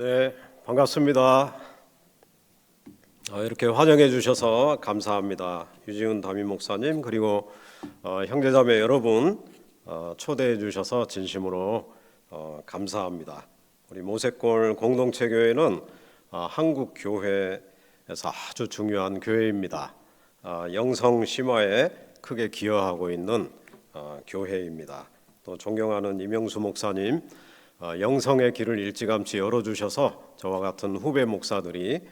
네, 반갑습니다. 이렇게 환영해 주셔서 감사합니다. 유지훈 담임 목사님 그리고 형제자매 여러분 초대해 주셔서 진심으로 감사합니다. 우리 모색골 공동체 교회는 한국 교회에서 아주 중요한 교회입니다. 영성 심화에 크게 기여하고 있는 교회입니다. 또 존경하는 이명수 목사님 영성의 길을 일찌감치 열어주셔서 저와 같은 후배 목사들이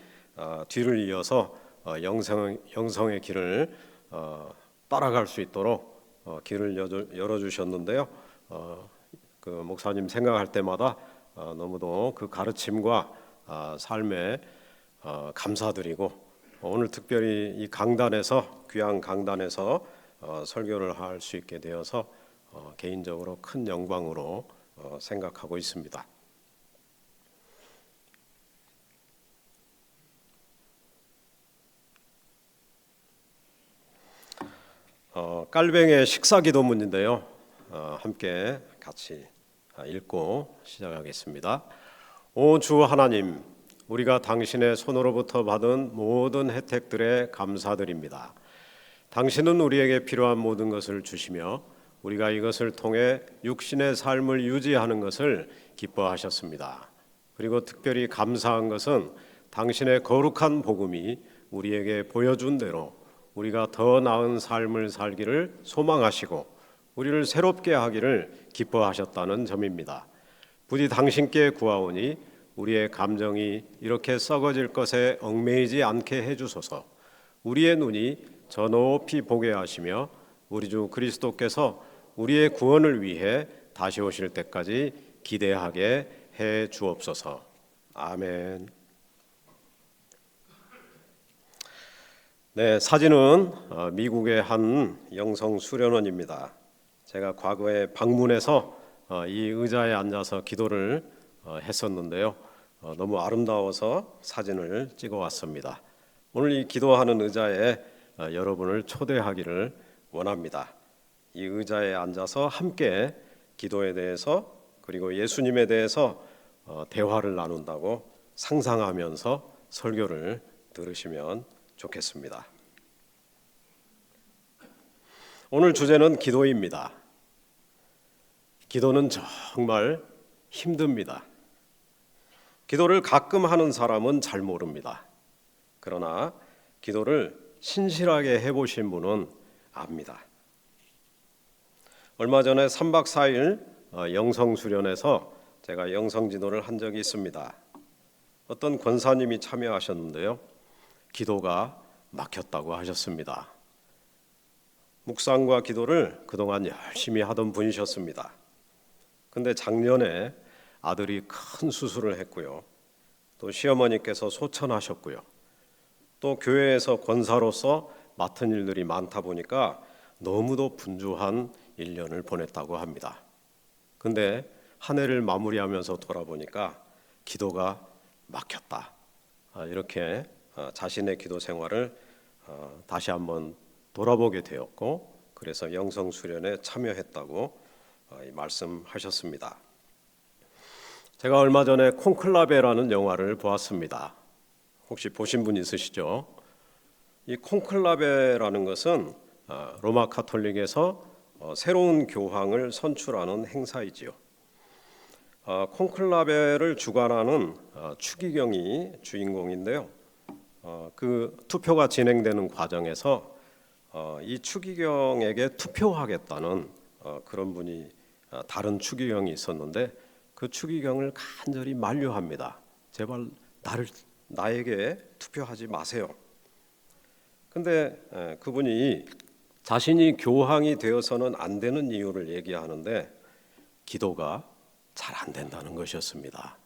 뒤를 이어서 영성의 길을 따라갈 수 있도록 길을 열어주셨는데요. 그 목사님 생각할 때마다 너무도 그 가르침과 삶에 감사드리고 오늘 특별히 이 강단에서 귀한 강단에서 설교를 할 수 있게 되어서 개인적으로 큰 영광으로 생각하고 있습니다. 깔뱅의 식사기도문인데요. 함께 같이 읽고 시작하겠습니다. 오 주 하나님, 우리가 당신의 손으로부터 받은 모든 혜택들에 감사드립니다. 당신은 우리에게 필요한 모든 것을 주시며 우리가 이것을 통해 육신의 삶을 유지하는 것을 기뻐하셨습니다. 그리고 특별히 감사한 것은 당신의 거룩한 복음이 우리에게 보여준 대로 우리가 더 나은 삶을 살기를 소망하시고 우리를 새롭게 하기를 기뻐하셨다는 점입니다. 부디 당신께 구하오니 우리의 감정이 이렇게 썩어질 것에 얽매이지 않게 해주소서. 우리의 눈이 저 높이 보게 하시며 우리 주 그리스도께서 우리의 구원을 위해 다시 오실 때까지 기대하게 해 주옵소서. 아멘. 네, 사진은 미국의 한 영성 수련원입니다. 제가 과거에 방문해서 이 의자에 앉아서 기도를 했었는데요. 너무 아름다워서 사진을 찍어 왔습니다. 오늘 이 기도하는 의자에 여러분을 초대하기를 원합니다. 이 의자에 앉아서 함께 기도에 대해서 그리고 예수님에 대해서 대화를 나눈다고 상상하면서 설교를 들으시면 좋겠습니다. 오늘 주제는 기도입니다. 기도는 정말 힘듭니다. 기도를 가끔 하는 사람은 잘 모릅니다. 그러나 기도를 신실하게 해보신 분은 압니다. 얼마 전에 3박 4일 영성수련에서 제가 영성지도를 한 적이 있습니다. 어떤 권사님이 참여하셨는데요. 기도가 막혔다고 하셨습니다. 묵상과 기도를 그동안 열심히 하던 분이셨습니다. 근데 작년에 아들이 큰 수술을 했고요. 또 시어머니께서 소천하셨고요. 또 교회에서 권사로서 맡은 일들이 많다 보니까 너무도 분주한 1년을 보냈다고 합니다. 근데 한 해를 마무리하면서 돌아보니까 기도가 막혔다. 이렇게 자신의 기도 생활을 다시 한번 돌아보게 되었고 그래서 영성 수련에 참여했다고 말씀하셨습니다. 제가 얼마 전에 콘클라베라는 영화를 보았습니다. 혹시 보신 분 있으시죠? 이 콘클라베라는 것은 로마 가톨릭에서 새로운 교황을 선출하는 행사이지요. 콘클라베를 주관하는 추기경이 주인공인데요. 그 투표가 진행되는 과정에서 이 추기경에게 투표하겠다는 그런 분이 다른 추기경이 있었는데 그 추기경을 간절히 만류합니다. 제발 나에게 투표하지 마세요. 근데 그분이 자신이 교황이 되어서는 안 되는 이유를 얘기하는데 기도가 잘 안 된다는 것이었습니다.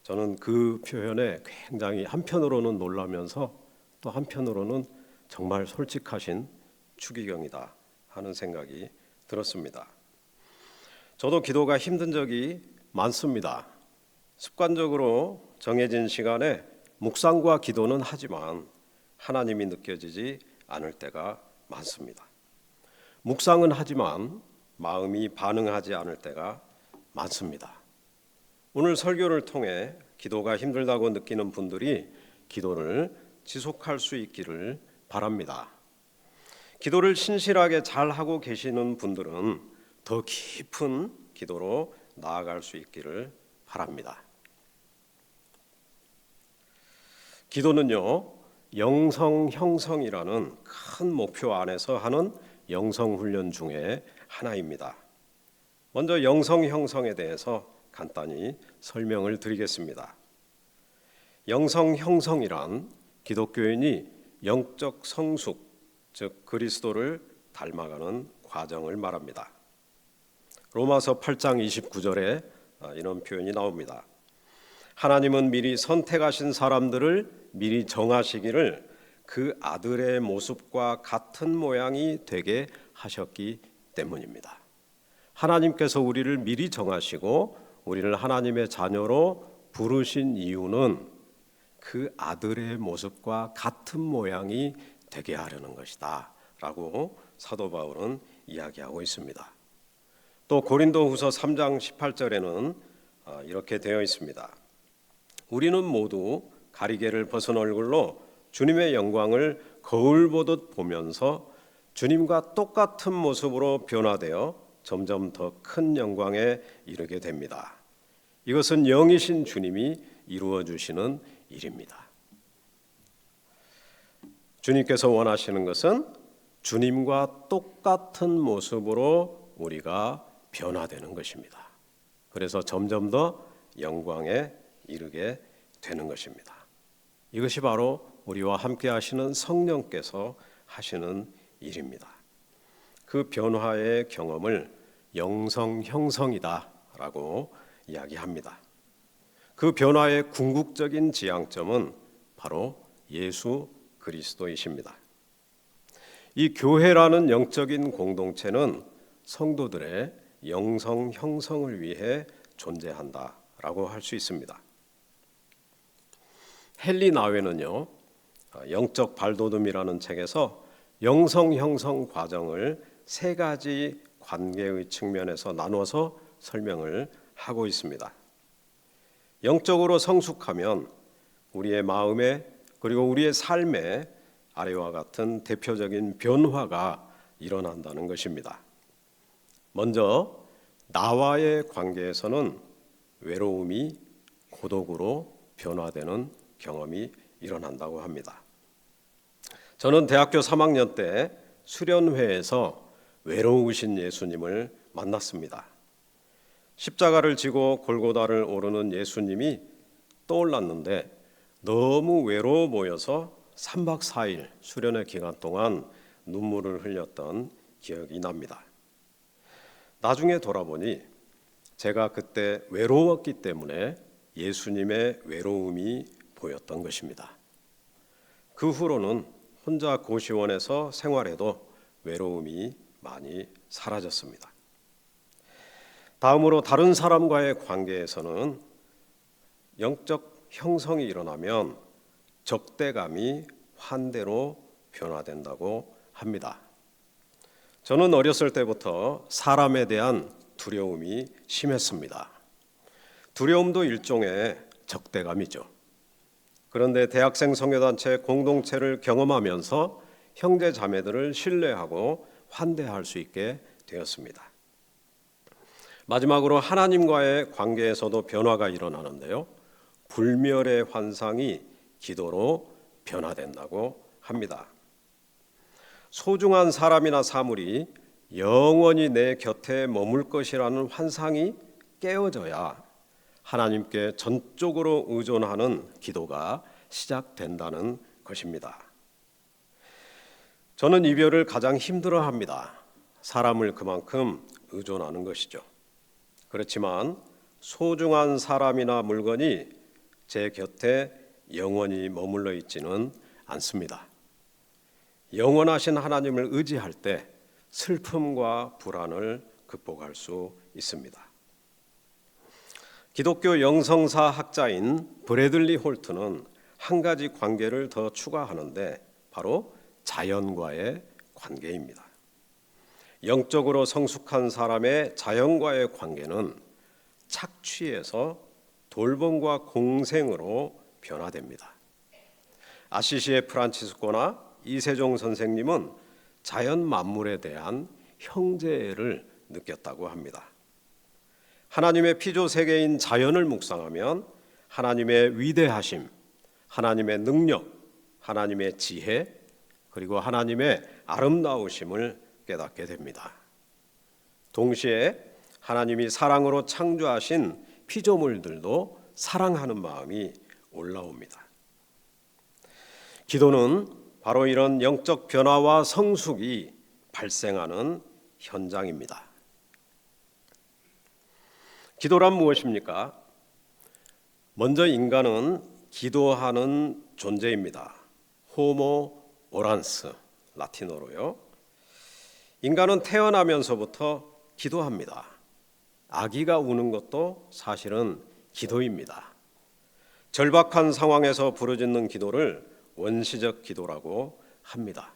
저는 그 표현에 굉장히 한편으로는 놀라면서 또 한편으로는 정말 솔직하신 추기경이다 하는 생각이 들었습니다. 저도 기도가 힘든 적이 많습니다. 습관적으로 정해진 시간에 묵상과 기도는 하지만 하나님이 느껴지지 않을 때가 많습니다. 묵상은 하지만 마음이 반응하지 않을 때가 많습니다. 오늘 설교를 통해 기도가 힘들다고 느끼는 분들이 기도를 지속할 수 있기를 바랍니다. 기도를 신실하게 잘 하고 계시는 분들은 더 깊은 기도로 나아갈 수 있기를 바랍니다. 기도는요, 영성 형성이라는 큰 목표 안에서 하는 영성 훈련 중에 하나입니다. 먼저 영성 형성에 대해서 간단히 설명을 드리겠습니다. 영성 형성이란 기독교인이 영적 성숙, 즉 그리스도를 닮아가는 과정을 말합니다. 로마서 8장 29절에 이런 표현이 나옵니다. 하나님은 미리 선택하신 사람들을 미리 정하시기를 그 아들의 모습과 같은 모양이 되게 하셨기 때문입니다. 하나님께서 우리를 미리 정하시고 우리를 하나님의 자녀로 부르신 이유는 그 아들의 모습과 같은 모양이 되게 하려는 것이다 라고 사도 바울은 이야기하고 있습니다. 또 고린도후서 3장 18절에는 이렇게 되어 있습니다. 우리는 모두 가리개를 벗은 얼굴로 주님의 영광을 거울 보듯 보면서 주님과 똑같은 모습으로 변화되어 점점 더 큰 영광에 이르게 됩니다. 이것은 영이신 주님이 이루어 주시는 일입니다. 주님께서 원하시는 것은 주님과 똑같은 모습으로 우리가 변화되는 것입니다. 그래서 점점 더 영광에 이르게 되는 것입니다. 이것이 바로 우리와 함께 하시는 성령께서 하시는 일입니다. 그 변화의 경험을 영성 형성이다라고 이야기합니다. 그 변화의 궁극적인 지향점은 바로 예수 그리스도이십니다. 이 교회라는 영적인 공동체는 성도들의 영성 형성을 위해 존재한다라고 할 수 있습니다. 헨리 나웨는요, 영적 발돋움이라는 책에서 영성 형성 과정을 세 가지 관계의 측면에서 나눠서 설명을 하고 있습니다. 영적으로 성숙하면 우리의 마음에 그리고 우리의 삶에 아래와 같은 대표적인 변화가 일어난다는 것입니다. 먼저 나와의 관계에서는 외로움이 고독으로 변화되는 경험이 일어난다고 합니다. 저는 대학교 3학년 때 수련회에서 외로우신 예수님을 만났습니다. 십자가를 지고 골고다를 오르는 예수님이 떠올랐는데 너무 외로워 보여서 3박 4일 수련회 기간 동안 눈물을 흘렸던 기억이 납니다. 나중에 돌아보니 제가 그때 외로웠기 때문에 예수님의 외로움이 보였던 것입니다. 그 후로는 혼자 고시원에서 생활해도 외로움이 많이 사라졌습니다. 다음으로 다른 사람과의 관계에서는 영적 형성이 일어나면 적대감이 환대로 변화된다고 합니다. 저는 어렸을 때부터 사람에 대한 두려움이 심했습니다. 두려움도 일종의 적대감이죠. 그런데 대학생 선교단체 공동체를 경험하면서 형제 자매들을 신뢰하고 환대할 수 있게 되었습니다. 마지막으로 하나님과의 관계에서도 변화가 일어나는데요. 불멸의 환상이 기도로 변화된다고 합니다. 소중한 사람이나 사물이 영원히 내 곁에 머물 것이라는 환상이 깨어져야 하나님께 전적으로 의존하는 기도가 시작된다는 것입니다. 저는 이별을 가장 힘들어합니다. 사람을 그만큼 의존하는 것이죠. 그렇지만 소중한 사람이나 물건이 제 곁에 영원히 머물러 있지는 않습니다. 영원하신 하나님을 의지할 때 슬픔과 불안을 극복할 수 있습니다. 기독교 영성사 학자인 브래들리 홀트는 한 가지 관계를 더 추가하는데 바로 자연과의 관계입니다. 영적으로 성숙한 사람의 자연과의 관계는 착취에서 돌봄과 공생으로 변화됩니다. 아시시의 프란치스코나 이세종 선생님은 자연 만물에 대한 형제애를 느꼈다고 합니다. 하나님의 피조 세계인 자연을 묵상하면 하나님의 위대하심, 하나님의 능력, 하나님의 지혜, 그리고 하나님의 아름다우심을 깨닫게 됩니다. 동시에 하나님이 사랑으로 창조하신 피조물들도 사랑하는 마음이 올라옵니다. 기도는 바로 이런 영적 변화와 성숙이 발생하는 현장입니다. 기도란 무엇입니까? 먼저 인간은 기도하는 존재입니다. 호모 오란스, 라틴어로요. 인간은 태어나면서부터 기도합니다. 아기가 우는 것도 사실은 기도입니다. 절박한 상황에서 부르짖는 기도를 원시적 기도라고 합니다.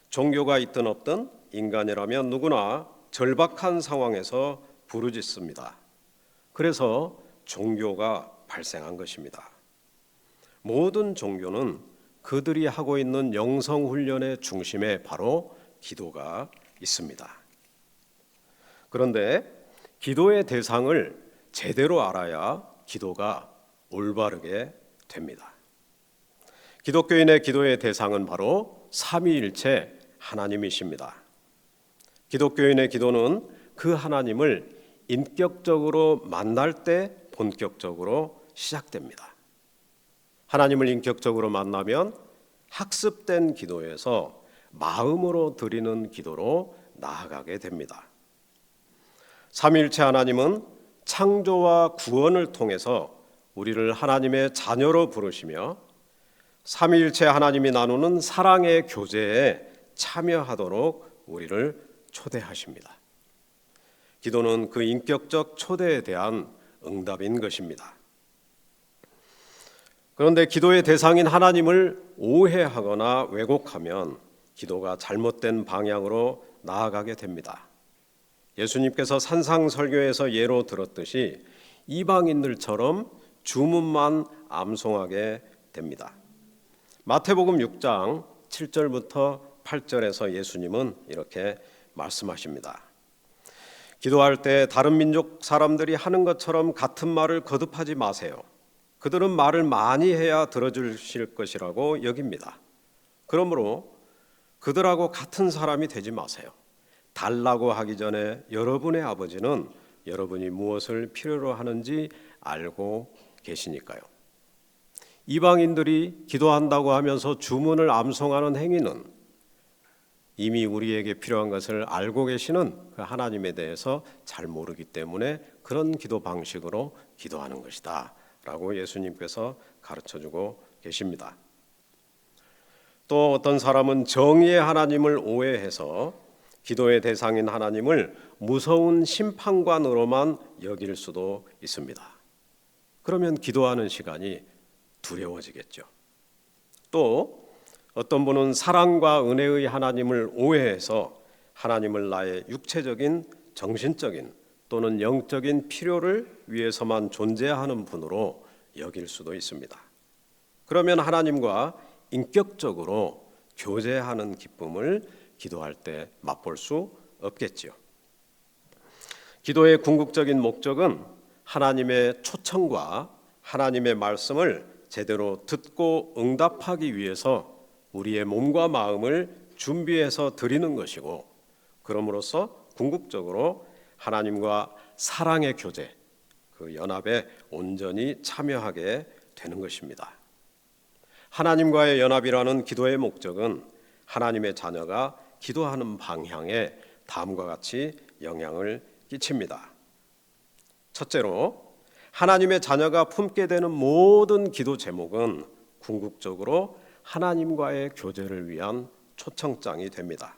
종교가 있든 없든 인간이라면 누구나 절박한 상황에서 부르짖습니다. 그래서 종교가 발생한 것입니다. 모든 종교는 그들이 하고 있는 영성 훈련의 중심에 바로 기도가 있습니다. 그런데 기도의 대상을 제대로 알아야 기도가 올바르게 됩니다. 기독교인의 기도의 대상은 바로 삼위일체 하나님이십니다. 기독교인의 기도는 그 하나님을 인격적으로 만날 때 본격적으로 시작됩니다. 하나님을 인격적으로 만나면 학습된 기도에서 마음으로 드리는 기도로 나아가게 됩니다. 삼위일체 하나님은 창조와 구원을 통해서 우리를 하나님의 자녀로 부르시며 삼위일체 하나님이 나누는 사랑의 교제에 참여하도록 우리를 초대하십니다. 기도는 그 인격적 초대에 대한 응답인 것입니다. 그런데 기도의 대상인 하나님을 오해하거나 왜곡하면 기도가 잘못된 방향으로 나아가게 됩니다. 예수님께서 산상설교에서 예로 들었듯이 이방인들처럼 주문만 암송하게 됩니다. 마태복음 6장 7절부터 8절에서 예수님은 이렇게 말씀하십니다. 기도할 때 다른 민족 사람들이 하는 것처럼 같은 말을 거듭하지 마세요. 그들은 말을 많이 해야 들어주실 것이라고 여깁니다. 그러므로 그들하고 같은 사람이 되지 마세요. 달라고 하기 전에 여러분의 아버지는 여러분이 무엇을 필요로 하는지 알고 계시니까요. 이방인들이 기도한다고 하면서 주문을 암송하는 행위는 이미 우리에게 필요한 것을 알고 계시는 그 하나님에 대해서 잘 모르기 때문에 그런 기도 방식으로 기도하는 것이다 라고 예수님께서 가르쳐주고 계십니다. 또 어떤 사람은 정의의 하나님을 오해해서 기도의 대상인 하나님을 무서운 심판관으로만 여길 수도 있습니다. 그러면 기도하는 시간이 두려워지겠죠. 또 어떤 분은 사랑과 은혜의 하나님을 오해해서 하나님을 나의 육체적인, 정신적인 또는 영적인 필요를 위해서만 존재하는 분으로 여길 수도 있습니다. 그러면 하나님과 인격적으로 교제하는 기쁨을 기도할 때 맛볼 수 없겠지요. 기도의 궁극적인 목적은 하나님의 초청과 하나님의 말씀을 제대로 듣고 응답하기 위해서 우리의 몸과 마음을 준비해서 드리는 것이고, 그럼으로써 궁극적으로 하나님과 사랑의 교제, 그 연합에 온전히 참여하게 되는 것입니다. 하나님과의 연합이라는 기도의 목적은 하나님의 자녀가 기도하는 방향에 다음과 같이 영향을 끼칩니다. 첫째로, 하나님의 자녀가 품게 되는 모든 기도 제목은 궁극적으로 하나님과의 교제를 위한 초청장이 됩니다.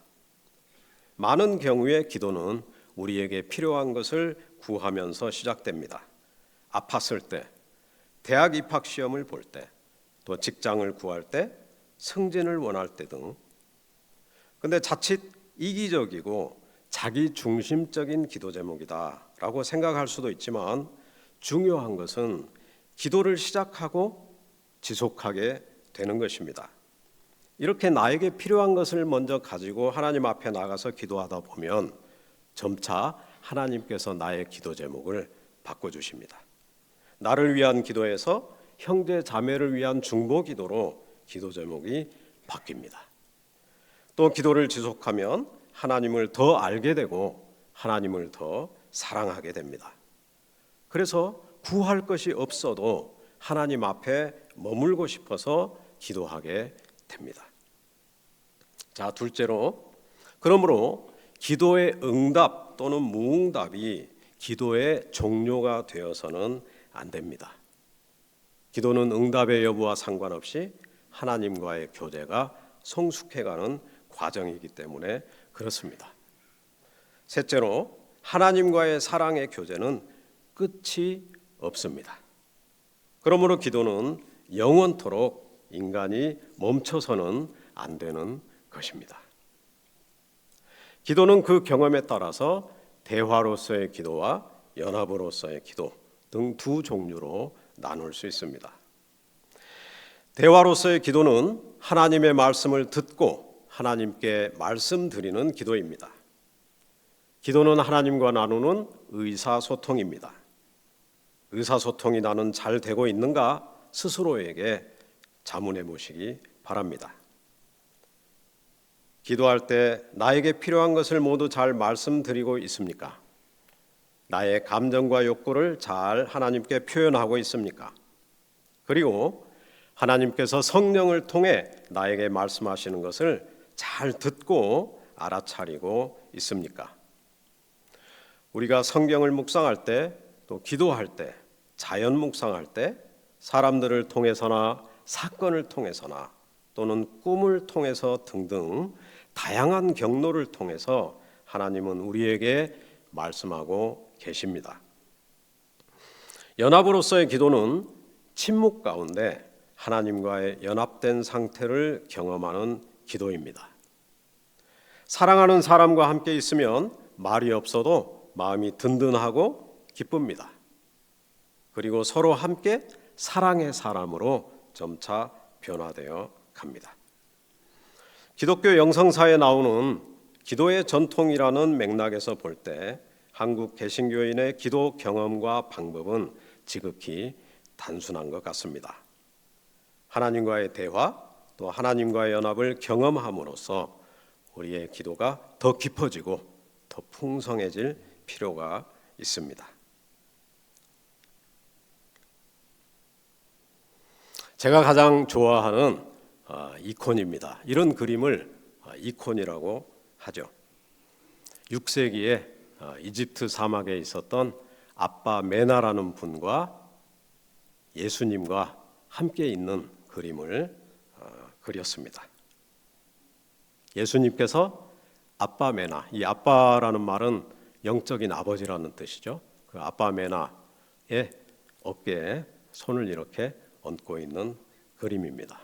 많은 경우에 기도는 우리에게 필요한 것을 구하면서 시작됩니다. 아팠을 때, 대학 입학 시험을 볼 때, 또 직장을 구할 때, 승진을 원할 때 등. 근데 자칫 이기적이고 자기 중심적인 기도 제목이다라고 생각할 수도 있지만 중요한 것은 기도를 시작하고 지속하게 되는 것입니다. 이렇게 나에게 필요한 것을 먼저 가지고 하나님 앞에 나가서 기도하다 보면 점차 하나님께서 나의 기도 제목을 바꿔주십니다. 나를 위한 기도에서 형제 자매를 위한 중보 기도로 기도 제목이 바뀝니다. 또 기도를 지속하면 하나님을 더 알게 되고 하나님을 더 사랑하게 됩니다. 그래서 구할 것이 없어도 하나님 앞에 머물고 싶어서 기도하게 됩니다. 자, 둘째로, 그러므로 기도의 응답 또는 무응답이 기도의 종료가 되어서는 안 됩니다. 기도는 응답의 여부와 상관없이 하나님과의 교제가 성숙해가는 과정이기 때문에 그렇습니다. 셋째로, 하나님과의 사랑의 교제는 끝이 없습니다. 그러므로 기도는 영원토록 인간이 멈춰서는 안 되는 것입니다. 기도는 그 경험에 따라서 대화로서의 기도와 연합으로서의 기도 등 두 종류로 나눌 수 있습니다. 대화로서의 기도는 하나님의 말씀을 듣고 하나님께 말씀드리는 기도입니다. 기도는 하나님과 나누는 의사소통입니다. 의사소통이 나는 잘 되고 있는가 스스로에게 자문해 보시기 바랍니다. 기도할 때 나에게 필요한 것을 모두 잘 말씀드리고 있습니까? 나의 감정과 욕구를 잘 하나님께 표현하고 있습니까? 그리고 하나님께서 성령을 통해 나에게 말씀하시는 것을 잘 듣고 알아차리고 있습니까? 우리가 성경을 묵상할 때, 또 기도할 때, 자연 묵상할 때, 사람들을 통해서나 사건을 통해서나 또는 꿈을 통해서 등등 다양한 경로를 통해서 하나님은 우리에게 말씀하고 계십니다. 연합으로서의 기도는 침묵 가운데 하나님과의 연합된 상태를 경험하는 기도입니다. 사랑하는 사람과 함께 있으면 말이 없어도 마음이 든든하고 기쁩니다. 그리고 서로 함께 사랑의 사람으로 점차 변화되어 갑니다. 기독교 영성사에 나오는 기도의 전통이라는 맥락에서 볼 때 한국 개신교인의 기도 경험과 방법은 지극히 단순한 것 같습니다. 하나님과의 대화, 또 하나님과의 연합을 경험함으로써 우리의 기도가 더 깊어지고 더 풍성해질 필요가 있습니다. 제가 가장 좋아하는 이콘입니다. 이런 그림을 이콘이라고 하죠. 6세기에 이집트 사막에 있었던 아빠 메나라는 분과 예수님과 함께 있는 그림을 그렸습니다. 예수님께서 아빠 메나, 이 아빠라는 말은 영적인 아버지라는 뜻이죠. 그 아빠 메나의 어깨에 손을 이렇게 얹고 있는 그림입니다.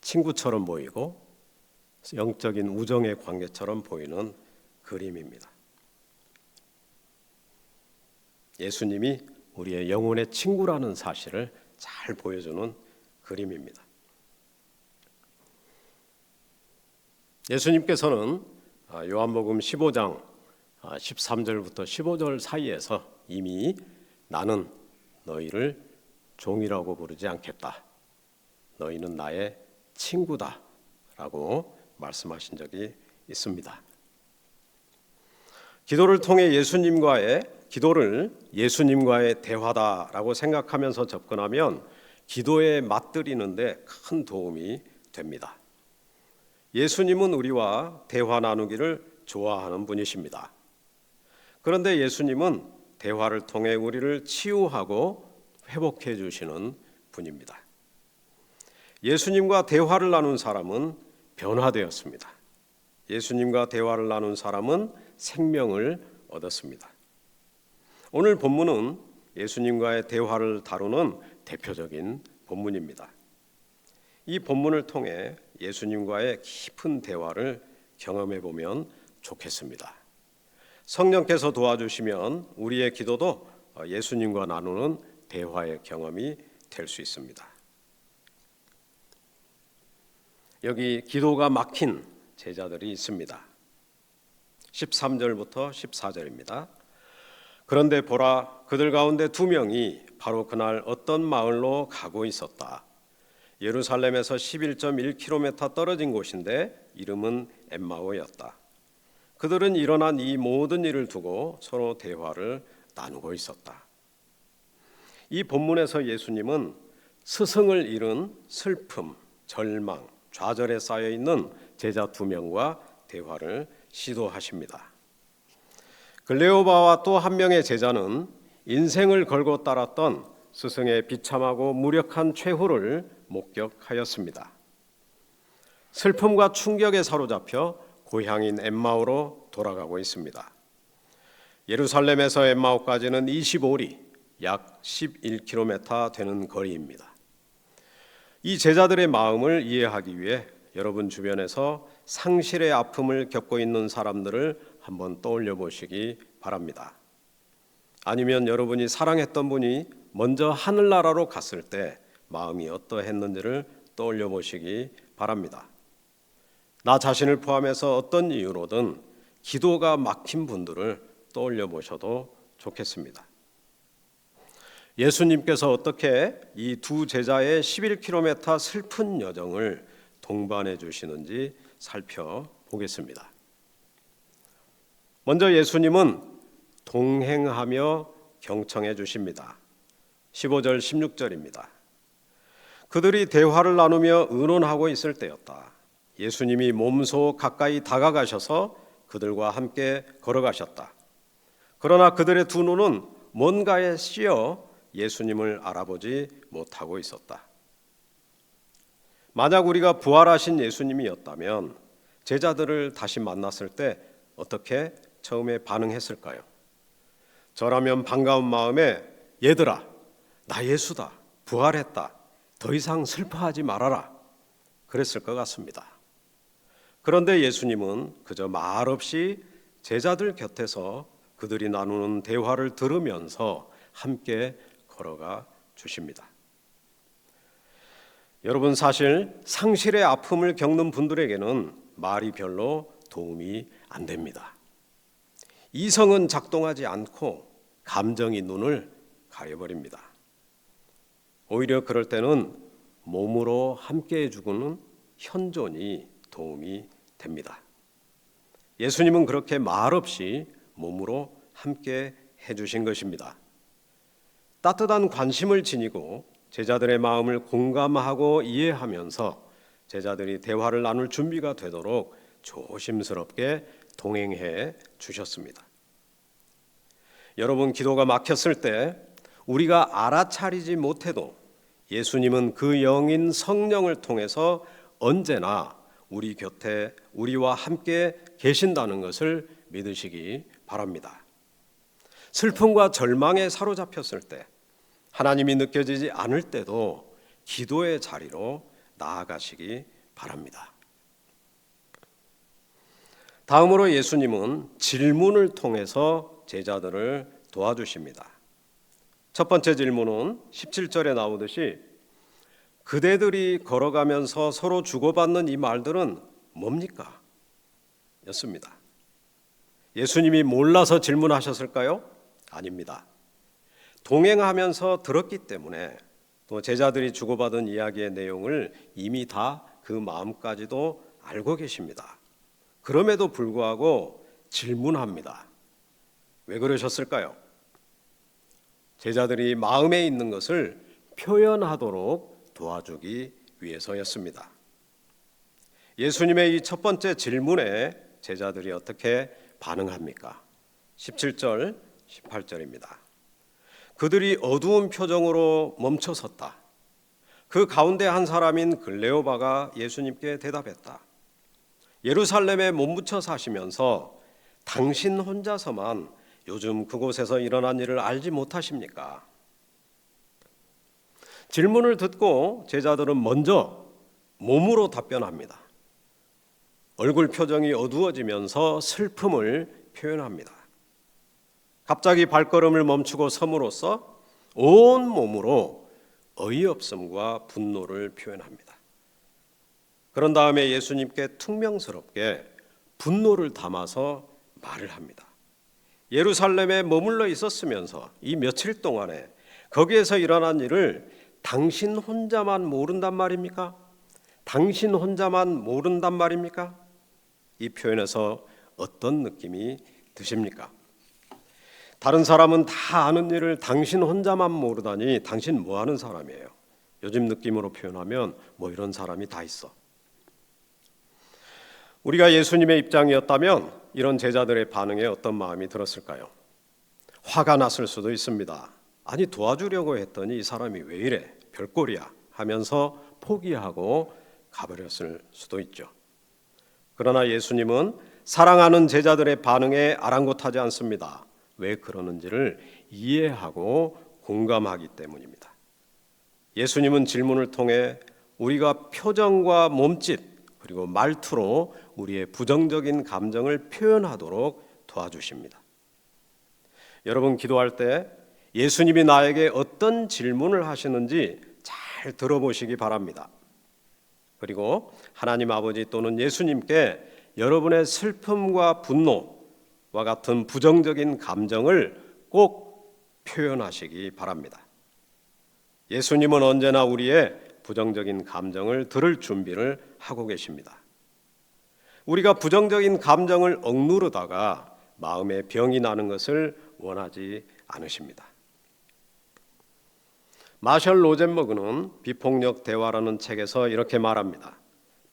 친구처럼 보이고 영적인 우정의 관계처럼 보이는 그림입니다. 예수님이 우리의 영혼의 친구라는 사실을 잘 보여주는 그림입니다. 예수님께서는 요한복음 15장 13절부터 15절 사이에서 이미 나는 너희를 종이라고 부르지 않겠다. 너희는 나의 친구다 라고 말씀하신 적이 있습니다. 기도를 통해 기도를 예수님과의 대화다라고 생각하면서 접근하면 기도에 맞들이는데 큰 도움이 됩니다. 예수님은 우리와 대화 나누기를 좋아하는 분이십니다. 그런데 예수님은 대화를 통해 우리를 치유하고 회복해 주시는 분입니다. 예수님과 대화를 나눈 사람은 변화되었습니다. 예수님과 대화를 나눈 사람은 생명을 얻었습니다. 오늘 본문은 예수님과의 대화를 다루는 대표적인 본문입니다. 이 본문을 통해 예수님과의 깊은 대화를 경험해 보면 좋겠습니다. 성령께서 도와주시면 우리의 기도도 예수님과 나누는 대화의 경험이 될 수 있습니다. 여기 기도가 막힌 제자들이 있습니다. 13절부터 14절입니다. 그런데 보라, 그들 가운데 2명이 바로 그날 어떤 마을로 가고 있었다. 예루살렘에서 11.1km 떨어진 곳인데 이름은 엠마오였다. 그들은 일어난 이 모든 일을 두고 서로 대화를 나누고 있었다. 이 본문에서 예수님은 스승을 잃은 슬픔, 절망, 좌절에 쌓여 있는 제자 2명과 대화를 시도하십니다. 글레오바와 또 한 명의 제자는 인생을 걸고 따랐던 스승의 비참하고 무력한 최후를 목격하였습니다. 슬픔과 충격에 사로잡혀 고향인 엠마오로 돌아가고 있습니다. 예루살렘에서 엠마오까지는 25리, 약 11km 되는 거리입니다. 이 제자들의 마음을 이해하기 위해 여러분 주변에서 상실의 아픔을 겪고 있는 사람들을 한번 떠올려 보시기 바랍니다. 아니면 여러분이 사랑했던 분이 먼저 하늘나라로 갔을 때 마음이 어떠했는지를 떠올려 보시기 바랍니다. 나 자신을 포함해서 어떤 이유로든 기도가 막힌 분들을 떠올려 보셔도 좋겠습니다. 예수님께서 어떻게 이 2 제자의 11km 슬픈 여정을 동반해 주시는지 살펴보겠습니다. 먼저 예수님은 동행하며 경청해 주십니다. 15절 16절입니다. 그들이 대화를 나누며 의논하고 있을 때였다. 예수님이 몸소 가까이 다가가셔서 그들과 함께 걸어가셨다. 그러나 그들의 2 눈은 뭔가에 씌여 예수님을 알아보지 못하고 있었다. 만약 우리가 부활하신 예수님이었다면 제자들을 다시 만났을 때 어떻게 처음에 반응했을까요? 저라면 반가운 마음에 얘들아, 나 예수다, 부활했다, 더 이상 슬퍼하지 말아라, 그랬을 것 같습니다. 그런데 예수님은 그저 말없이 제자들 곁에서 그들이 나누는 대화를 들으면서 함께 걸어가 주십니다. 여러분, 사실 상실의 아픔을 겪는 분들에게는 말이 별로 도움이 안 됩니다. 이성은 작동하지 않고 감정이 눈을 가려버립니다. 오히려 그럴 때는 몸으로 함께 해주고는 현존이 도움이 됩니다. 예수님은 그렇게 말없이 몸으로 함께 해주신 것입니다. 따뜻한 관심을 지니고 제자들의 마음을 공감하고 이해하면서 제자들이 대화를 나눌 준비가 되도록 조심스럽게 동행해 주셨습니다. 여러분, 기도가 막혔을 때 우리가 알아차리지 못해도 예수님은 그 영인 성령을 통해서 언제나 우리 곁에 우리와 함께 계신다는 것을 믿으시기 바랍니다. 슬픔과 절망에 사로잡혔을 때, 하나님이 느껴지지 않을 때도 기도의 자리로 나아가시기 바랍니다. 다음으로 예수님은 질문을 통해서 제자들을 도와주십니다. 첫 번째 질문은 17절에 나오듯이 그대들이 걸어가면서 서로 주고받는 이 말들은 뭡니까? 였습니다. 예수님이 몰라서 질문하셨을까요? 아닙니다. 동행하면서 들었기 때문에 또 제자들이 주고받은 이야기의 내용을 이미 다 그 마음까지도 알고 계십니다. 그럼에도 불구하고 질문합니다. 왜 그러셨을까요? 제자들이 마음에 있는 것을 표현하도록 도와주기 위해서였습니다. 예수님의 이 첫 번째 질문에 제자들이 어떻게 반응합니까? 17절, 18절입니다. 그들이 어두운 표정으로 멈춰섰다. 그 가운데 한 사람인 글레오바가 예수님께 대답했다. 예루살렘에 몸붙여 사시면서 당신 혼자서만 요즘 그곳에서 일어난 일을 알지 못하십니까? 질문을 듣고 제자들은 먼저 몸으로 답변합니다. 얼굴 표정이 어두워지면서 슬픔을 표현합니다. 갑자기 발걸음을 멈추고 섬으로써 온 몸으로 어이없음과 분노를 표현합니다. 그런 다음에 예수님께 퉁명스럽게 분노를 담아서 말을 합니다. 예루살렘에 머물러 있었으면서 이 며칠 동안에 거기에서 일어난 일을 당신 혼자만 모른단 말입니까? 당신 혼자만 모른단 말입니까? 이 표현에서 어떤 느낌이 드십니까? 다른 사람은 다 아는 일을 당신 혼자만 모르다니 당신 뭐 하는 사람이에요? 요즘 느낌으로 표현하면 뭐 이런 사람이 다 있어. 우리가 예수님의 입장이었다면 이런 제자들의 반응에 어떤 마음이 들었을까요? 화가 났을 수도 있습니다. 아니 도와주려고 했더니 이 사람이 왜 이래? 별꼴이야 하면서 포기하고 가버렸을 수도 있죠. 그러나 예수님은 사랑하는 제자들의 반응에 아랑곳하지 않습니다. 왜 그러는지를 이해하고 공감하기 때문입니다. 예수님은 질문을 통해 우리가 표정과 몸짓 그리고 말투로 우리의 부정적인 감정을 표현하도록 도와주십니다. 여러분 기도할 때 예수님이 나에게 어떤 질문을 하시는지 잘 들어보시기 바랍니다. 그리고 하나님 아버지 또는 예수님께 여러분의 슬픔과 분노와 같은 부정적인 감정을 꼭 표현하시기 바랍니다. 예수님은 언제나 우리의 부정적인 감정을 들을 준비를 하고 계십니다. 우리가 부정적인 감정을 억누르다가 마음에 병이 나는 것을 원하지 않으십니다. 마셜 로젠버그는 비폭력 대화라는 책에서 이렇게 말합니다.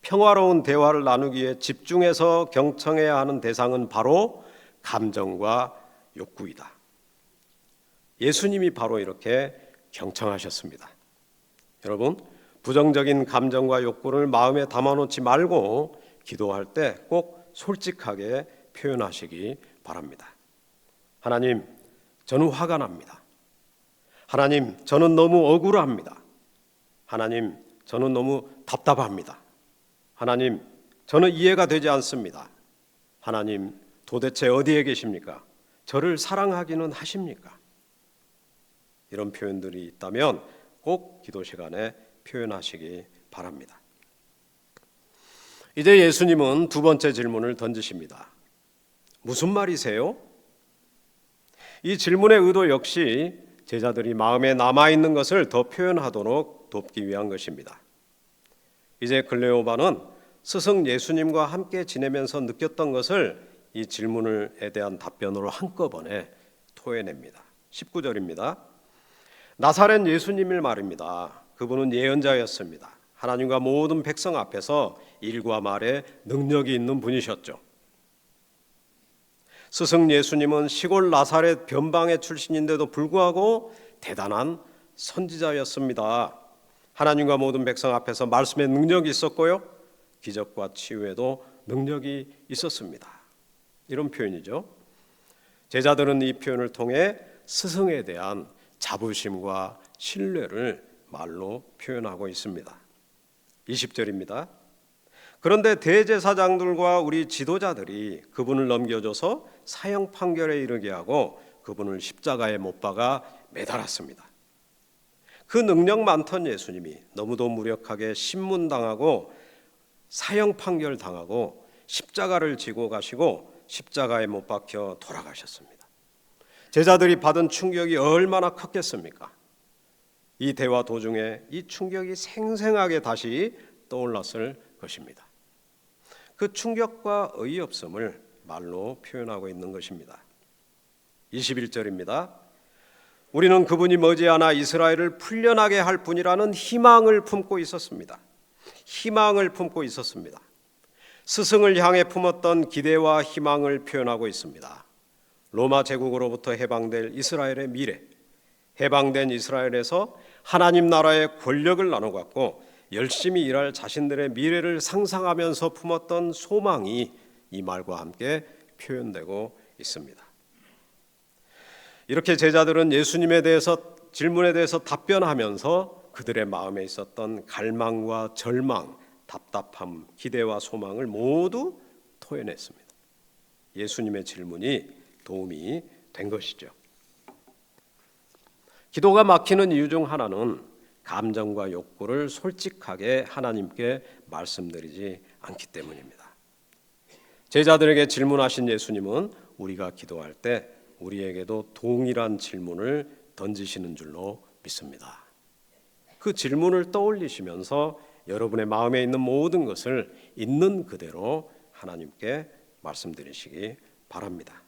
평화로운 대화를 나누기 위해 집중해서 경청해야 하는 대상은 바로 감정과 욕구이다. 예수님이 바로 이렇게 경청하셨습니다. 여러분, 부정적인 감정과 욕구를 마음에 담아놓지 말고 기도할 때 꼭 솔직하게 표현하시기 바랍니다. 하나님, 저는 화가 납니다. 하나님, 저는 너무 억울합니다. 하나님, 저는 너무 답답합니다. 하나님, 저는 이해가 되지 않습니다. 하나님, 도대체 어디에 계십니까? 저를 사랑하기는 하십니까? 이런 표현들이 있다면 꼭 기도 시간에 표현하시기 바랍니다. 이제 예수님은 두 번째 질문을 던지십니다. 무슨 말이세요? 이 질문의 의도 역시 제자들이 마음에 남아있는 것을 더 표현하도록 돕기 위한 것입니다. 이제 클레오바는 스승 예수님과 함께 지내면서 느꼈던 것을 이 질문에 대한 답변으로 한꺼번에 토해냅니다. 19절입니다. 나사렛 예수님을 말입니다. 그분은 예언자였습니다. 하나님과 모든 백성 앞에서 일과 말에 능력이 있는 분이셨죠. 스승 예수님은 시골 나사렛 변방의 출신인데도 불구하고 대단한 선지자였습니다. 하나님과 모든 백성 앞에서 말씀에 능력이 있었고요. 기적과 치유에도 능력이 있었습니다. 이런 표현이죠. 제자들은 이 표현을 통해 스승에 대한 자부심과 신뢰를 말로 표현하고 있습니다. 20절입니다. 그런데 대제사장들과 우리 지도자들이 그분을 넘겨줘서 사형 판결에 이르게 하고 그분을 십자가에 못 박아 매달았습니다. 그 능력 많던 예수님이 너무도 무력하게 신문당하고 사형 판결 당하고 십자가를 지고 가시고 십자가에 못 박혀 돌아가셨습니다. 제자들이 받은 충격이 얼마나 컸겠습니까? 이 대화 도중에 이 충격이 생생하게 다시 떠올랐을 것입니다. 그 충격과 어이없음을 말로 표현하고 있는 것입니다. 21절입니다. 우리는 그분이 머지않아 이스라엘을 풀려나게 할 분이라는 희망을 품고 있었습니다. 희망을 품고 있었습니다. 스승을 향해 품었던 기대와 희망을 표현하고 있습니다. 로마 제국으로부터 해방될 이스라엘의 미래, 해방된 이스라엘에서 하나님 나라의 권력을 나눠갖고 열심히 일할 자신들의 미래를 상상하면서 품었던 소망이 이 말과 함께 표현되고 있습니다. 이렇게 제자들은 예수님에 대해서 질문에 대해서 답변하면서 그들의 마음에 있었던 갈망과 절망, 답답함, 기대와 소망을 모두 토해냈습니다. 예수님의 질문이 도움이 된 것이죠. 기도가 막히는 이유 중 하나는 감정과 욕구를 솔직하게 하나님께 말씀드리지 않기 때문입니다. 제자들에게 질문하신 예수님은 우리가 기도할 때 우리에게도 동일한 질문을 던지시는 줄로 믿습니다. 그 질문을 떠올리시면서 여러분의 마음에 있는 모든 것을 있는 그대로 하나님께 말씀드리시기 바랍니다.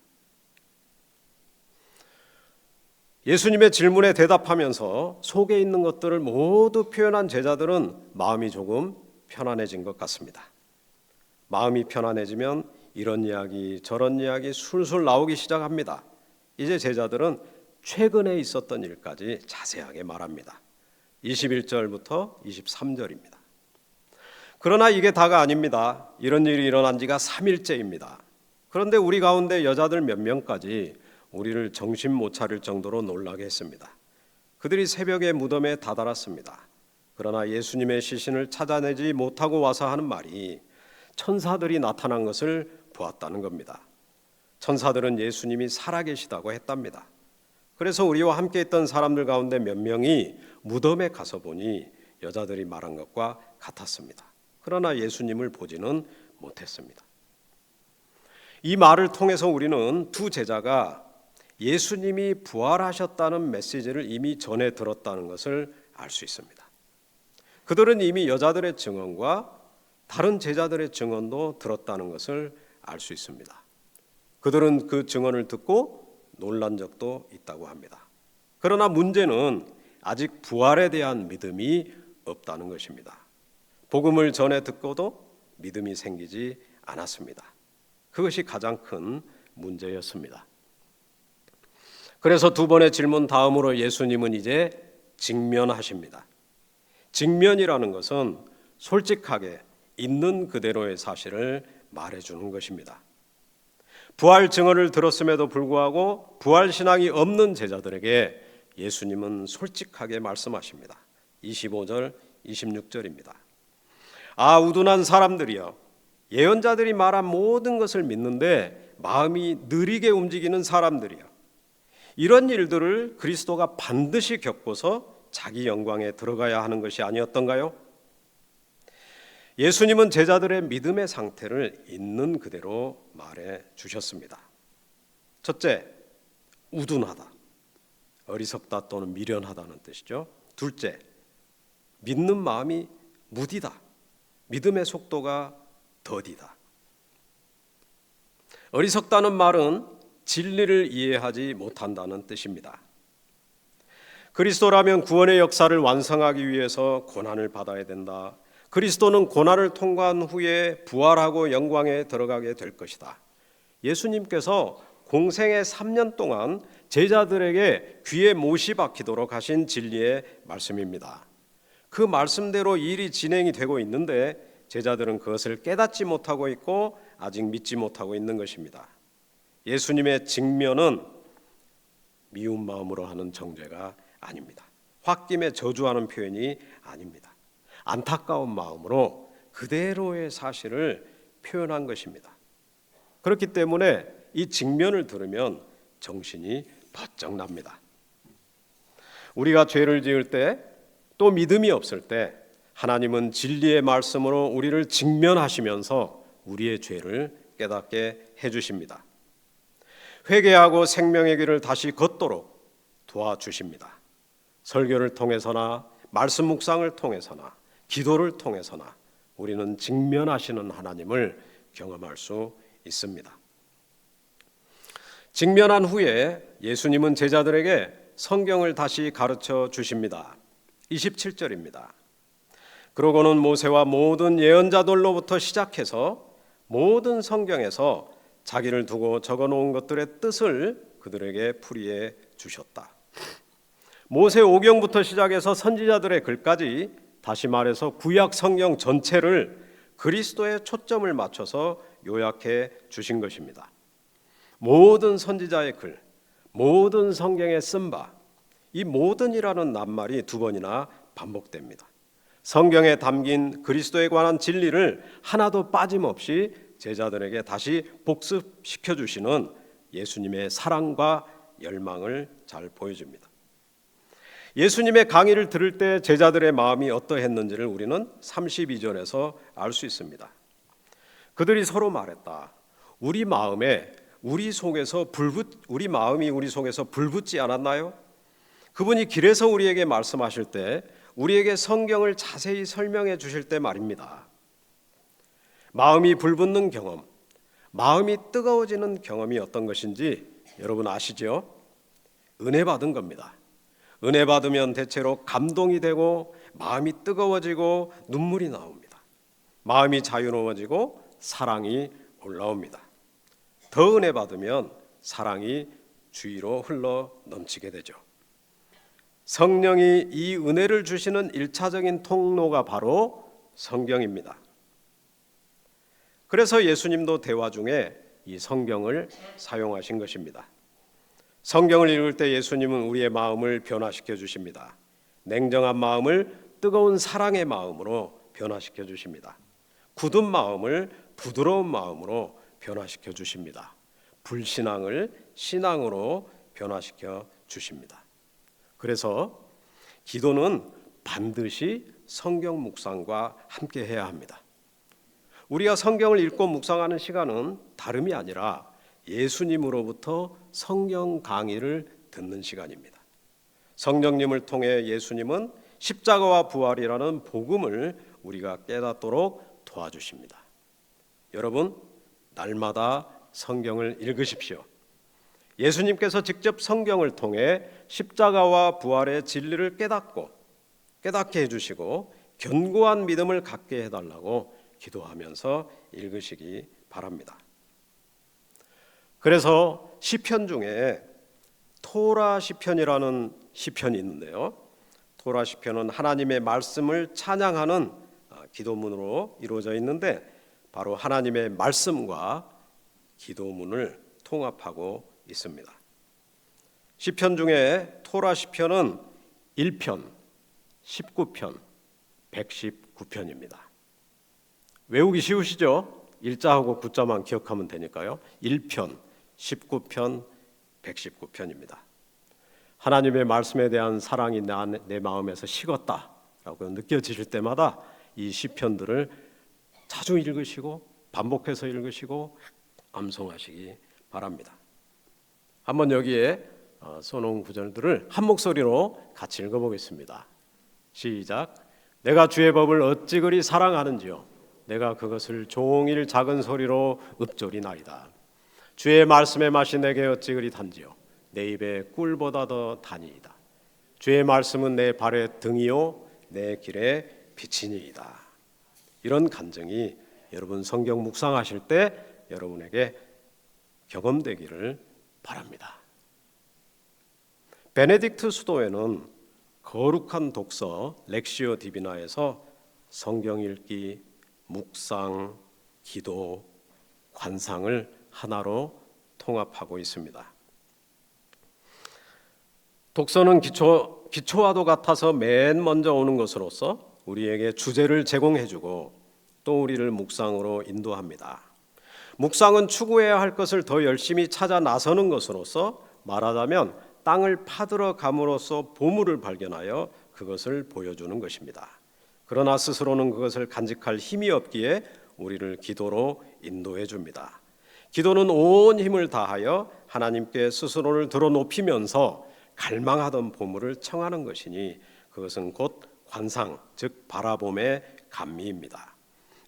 예수님의 질문에 대답하면서 속에 있는 것들을 모두 표현한 제자들은 마음이 조금 편안해진 것 같습니다. 마음이 편안해지면 이런 이야기 저런 이야기 술술 나오기 시작합니다. 이제 제자들은 최근에 있었던 일까지 자세하게 말합니다. 21절부터 23절입니다. 그러나 이게 다가 아닙니다. 이런 일이 일어난 지가 3일째입니다. 그런데 우리 가운데 여자들 몇 명까지 우리를 정신 못 차릴 정도로 놀라게 했습니다. 그들이 새벽에 무덤에 다다랐습니다. 그러나 예수님의 시신을 찾아내지 못하고 와서 하는 말이 천사들이 나타난 것을 보았다는 겁니다. 천사들은 예수님이 살아계시다고 했답니다. 그래서 우리와 함께 있던 사람들 가운데 몇 명이 무덤에 가서 보니 여자들이 말한 것과 같았습니다. 그러나 예수님을 보지는 못했습니다. 이 말을 통해서 우리는 두 제자가 예수님이 부활하셨다는 메시지를 이미 전해 들었다는 것을 알 수 있습니다. 그들은 이미 여자들의 증언과 다른 제자들의 증언도 들었다는 것을 알 수 있습니다. 그들은 그 증언을 듣고 놀란 적도 있다고 합니다. 그러나 문제는 아직 부활에 대한 믿음이 없다는 것입니다. 복음을 전해 듣고도 믿음이 생기지 않았습니다. 그것이 가장 큰 문제였습니다. 그래서 두 번의 질문 다음으로 예수님은 이제 직면하십니다. 직면이라는 것은 솔직하게 있는 그대로의 사실을 말해주는 것입니다. 부활 증언을 들었음에도 불구하고 부활 신앙이 없는 제자들에게 예수님은 솔직하게 말씀하십니다. 25절, 26절입니다. 아, 우둔한 사람들이여, 예언자들이 말한 모든 것을 믿는데 마음이 느리게 움직이는 사람들이여, 이런 일들을 그리스도가 반드시 겪고서 자기 영광에 들어가야 하는 것이 아니었던가요? 예수님은 제자들의 믿음의 상태를 있는 그대로 말해 주셨습니다. 첫째, 우둔하다, 어리석다 또는 미련하다는 뜻이죠. 둘째, 믿는 마음이 무디다, 믿음의 속도가 더디다. 어리석다는 말은 진리를 이해하지 못한다는 뜻입니다. 그리스도라면 구원의 역사를 완성하기 위해서 고난을 받아야 된다. 그리스도는 고난을 통과한 후에 부활하고 영광에 들어가게 될 것이다. 예수님께서 공생의 3년 동안 제자들에게 귀에 못이 박히도록 하신 진리의 말씀입니다. 그 말씀대로 일이 진행이 되고 있는데 제자들은 그것을 깨닫지 못하고 있고 아직 믿지 못하고 있는 것입니다. 예수님의 직면은 미운 마음으로 하는 정죄가 아닙니다. 홧김에 저주하는 표현이 아닙니다. 안타까운 마음으로 그대로의 사실을 표현한 것입니다. 그렇기 때문에 이 직면을 들으면 정신이 번쩍 납니다. 우리가 죄를 지을 때, 또 믿음이 없을 때 하나님은 진리의 말씀으로 우리를 직면하시면서 우리의 죄를 깨닫게 해주십니다. 회개하고 생명의 길을 다시 걷도록 도와주십니다. 설교를 통해서나 말씀 묵상을 통해서나 기도를 통해서나 우리는 직면하시는 하나님을 경험할 수 있습니다. 직면한 후에 예수님은 제자들에게 성경을 다시 가르쳐 주십니다. 27절입니다. 그러고는 모세와 모든 예언자들로부터 시작해서 모든 성경에서 자기를 두고 적어놓은 것들의 뜻을 그들에게 풀이해 주셨다. 모세 오경부터 시작해서 선지자들의 글까지, 다시 말해서 구약 성경 전체를 그리스도의 초점을 맞춰서 요약해 주신 것입니다. 모든 선지자의 글, 모든 성경에 쓴 바, 이 모든이라는 낱말이 두 번이나 반복됩니다. 성경에 담긴 그리스도에 관한 진리를 하나도 빠짐없이 제자들에게 다시 복습시켜 주시는 예수님의 사랑과 열망을 잘 보여줍니다. 예수님의 강의를 들을 때 제자들의 마음이 어떠했는지를 우리는 32절에서 알 수 있습니다. 그들이 서로 말했다. 우리 마음이 우리 속에서 불붙지 않았나요? 그분이 길에서 우리에게 말씀하실 때 우리에게 성경을 자세히 설명해 주실 때 말입니다. 마음이 불붙는 경험, 마음이 뜨거워지는 경험이 어떤 것인지 여러분 아시죠? 은혜 받은 겁니다. 은혜 받으면 대체로 감동이 되고 마음이 뜨거워지고 눈물이 나옵니다. 마음이 자유로워지고 사랑이 올라옵니다. 더 은혜 받으면 사랑이 주위로 흘러 넘치게 되죠. 성령이 이 은혜를 주시는 1차적인 통로가 바로 성경입니다. 그래서 예수님도 대화 중에 이 성경을 사용하신 것입니다. 성경을 읽을 때 예수님은 우리의 마음을 변화시켜 주십니다. 냉정한 마음을 뜨거운 사랑의 마음으로 변화시켜 주십니다. 굳은 마음을 부드러운 마음으로 변화시켜 주십니다. 불신앙을 신앙으로 변화시켜 주십니다. 그래서 기도는 반드시 성경 묵상과 함께 해야 합니다. 우리가 성경을 읽고 묵상하는 시간은 다름이 아니라 예수님으로부터 성경 강의를 듣는 시간입니다. 성령님을 통해 예수님은 십자가와 부활이라는 복음을 우리가 깨닫도록 도와주십니다. 여러분, 날마다 성경을 읽으십시오. 예수님께서 직접 성경을 통해 십자가와 부활의 진리를 깨닫게 해주시고 견고한 믿음을 갖게 해달라고 기도하면서 읽으시기 바랍니다. 그래서 시편 중에 토라 시편이라는 시편이 있는데요. 토라 시편은 하나님의 말씀을 찬양하는 기도문으로 이루어져 있는데 바로 하나님의 말씀과 기도문을 통합하고 있습니다. 시편 중에 토라 시편은 1편, 19편, 119편입니다. 외우기 쉬우시죠? 1자하고 9자만 기억하면 되니까요. 1편, 19편, 119편입니다. 하나님의 말씀에 대한 사랑이 내 마음에서 식었다라고 느껴지실 때마다 이 시편들을 자주 읽으시고 반복해서 읽으시고 암송하시기 바랍니다. 한번 여기에 써놓은 구절들을 한 목소리로 같이 읽어보겠습니다. 시작. 내가 주의 법을 어찌 그리 사랑하는지요. 내가 그것을 종일 작은 소리로 읊조리나이다. 주의 말씀의 맛이 내게 어찌 그리 단지요. 내 입에 꿀보다 더 다니이다. 주의 말씀은 내 발의 등이요 내 길의 빛이니이다. 이런 간증이 여러분 성경 묵상하실 때 여러분에게 경험되기를 바랍니다. 베네딕트 수도회는 거룩한 독서 렉시오 디비나에서 성경 읽기, 묵상, 기도, 관상을 하나로 통합하고 있습니다. 독서는 기초와도 같아서 맨 먼저 오는 것으로서 우리에게 주제를 제공해주고 또 우리를 묵상으로 인도합니다. 묵상은 추구해야 할 것을 더 열심히 찾아 나서는 것으로서 말하자면 땅을 파들어 감으로써 보물을 발견하여 그것을 보여주는 것입니다. 그러나 스스로는 그것을 간직할 힘이 없기에 우리를 기도로 인도해 줍니다. 기도는 온 힘을 다하여 하나님께 스스로를 들어 높이면서 갈망하던 보물을 청하는 것이니 그것은 곧 관상, 즉 바라봄의 감미입니다.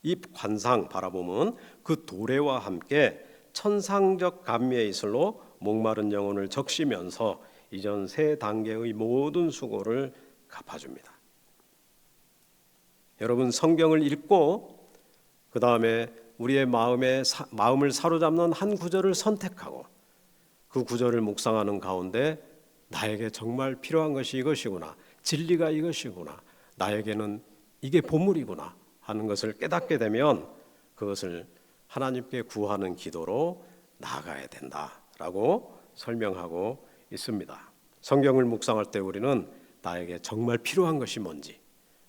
이 관상, 바라봄은 그 도래와 함께 천상적 감미의 이슬로 목마른 영혼을 적시면서 이전 세 단계의 모든 수고를 갚아줍니다. 여러분 성경을 읽고 그 다음에 우리의 마음을 사로잡는 한 구절을 선택하고 그 구절을 묵상하는 가운데 나에게 정말 필요한 것이 이것이구나, 진리가 이것이구나, 나에게는 이게 보물이구나 하는 것을 깨닫게 되면 그것을 하나님께 구하는 기도로 나아가야 된다라고 설명하고 있습니다. 성경을 묵상할 때 우리는 나에게 정말 필요한 것이 뭔지,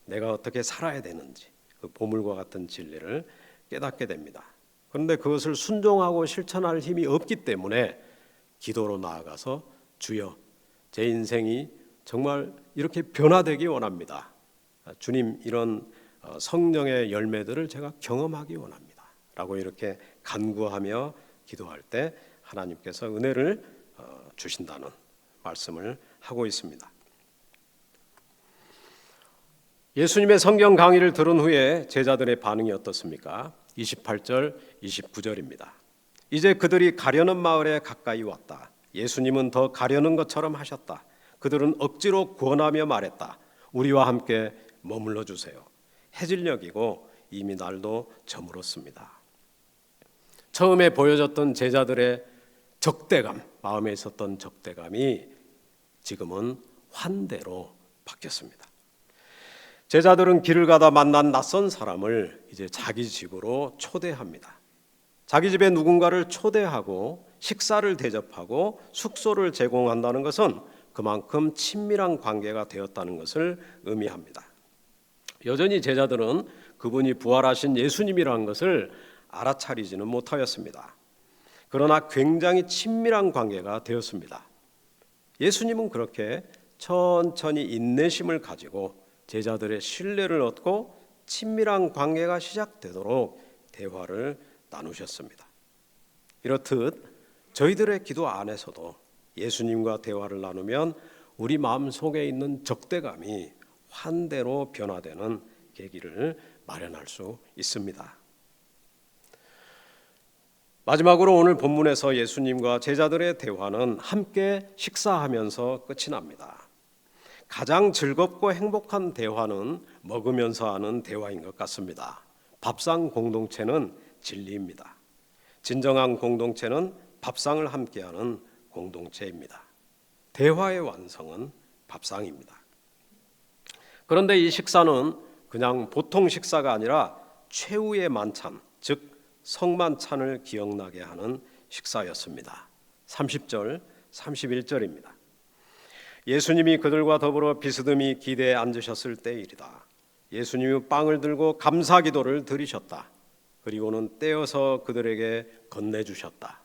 내가 어떻게 살아야 되는지 그 보물과 같은 진리를 깨닫게 됩니다. 그런데 그것을 순종하고 실천할 힘이 없기 때문에 기도로 나아가서 주여, 제 인생이 정말 이렇게 변화되기 원합니다. 주님, 이런 성령의 열매들을 제가 경험하기 원합니다. 라고 이렇게 간구하며 기도할 때 하나님께서 은혜를 주신다는 말씀을 하고 있습니다. 예수님의 성경 강의를 들은 후에 제자들의 반응이 어떻습니까? 28절, 29절입니다. 이제 그들이 가려는 마을에 가까이 왔다. 예수님은 더 가려는 것처럼 하셨다. 그들은 억지로 권하며 말했다. 우리와 함께 머물러 주세요. 해질녘이고 이미 날도 저물었습니다. 처음에 보여졌던 제자들의 적대감, 마음에 있었던 적대감이 지금은 환대로 바뀌었습니다. 제자들은 길을 가다 만난 낯선 사람을 이제 자기 집으로 초대합니다. 자기 집에 누군가를 초대하고 식사를 대접하고 숙소를 제공한다는 것은 그만큼 친밀한 관계가 되었다는 것을 의미합니다. 여전히 제자들은 그분이 부활하신 예수님이라는 것을 알아차리지는 못하였습니다. 그러나 굉장히 친밀한 관계가 되었습니다. 예수님은 그렇게 천천히 인내심을 가지고 제자들의 신뢰를 얻고 친밀한 관계가 시작되도록 대화를 나누셨습니다. 이렇듯 저희들의 기도 안에서도 예수님과 대화를 나누면 우리 마음속에 있는 적대감이 환대로 변화되는 계기를 마련할 수 있습니다. 마지막으로 오늘 본문에서 예수님과 제자들의 대화는 함께 식사하면서 끝이 납니다. 가장 즐겁고 행복한 대화는 먹으면서 하는 대화인 것 같습니다. 밥상 공동체는 진리입니다. 진정한 공동체는 밥상을 함께하는 공동체입니다. 대화의 완성은 밥상입니다. 그런데 이 식사는 그냥 보통 식사가 아니라 최후의 만찬, 즉 성만찬을 기억나게 하는 식사였습니다. 30절, 31절입니다. 예수님이 그들과 더불어 비스듬히 기대에 앉으셨을 때일이다. 예수님이 빵을 들고 감사기도를 드리셨다. 그리고는 떼어서 그들에게 건네주셨다.